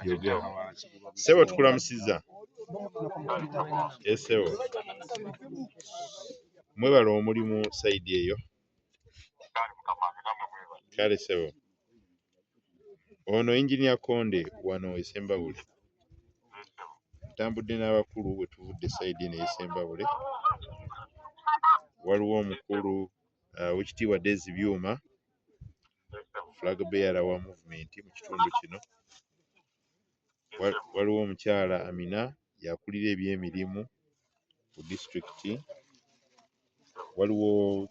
yogera. Ssebo tukulamusizza. Ssebo mwebala omulimu sayidi eyo. Kale ssebo ono Engineer Konde wano Essembabule. Tambudde n'abakulu bwe tuvudde sayidi eno ey'Essembabule. Waliwo omukulu wekitiibwa Daisy Byuma, flag bearer wa movement mu kitundu kino. Waliwo omukyala Amina yakulira ebyemirimu ku disitulikiti. Waliwo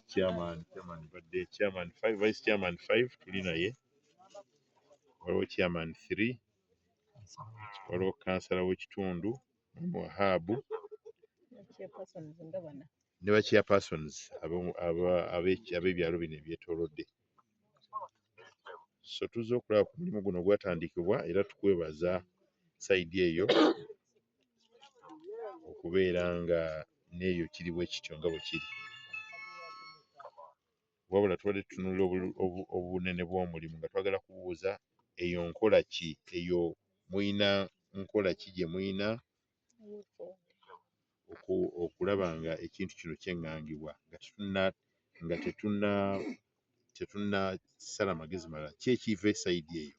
vice chairman 5 tuli naye. Waliwo chairman 3. Waliwo kansala w'ekitundu Wahabu ne ba chairpersons ab'ebyalo bino ebyetoolodde. So tuzze okulaba ku mulimu guno gwatandikibwa era tukwebaza sayidi eyo okubeera nga n'eyo kiri bwe kityo nga bwe kiri. Wabula tubadde tutunuulira obunene bw'omulimu nga twagala kubuuza eyo nkola ki, eyo muyina nkola ki gye muyina okulaba nga ekintu kino kyeŋŋangibwa nga tetunnasala magezi malala, ki ekiva esayidi eyo?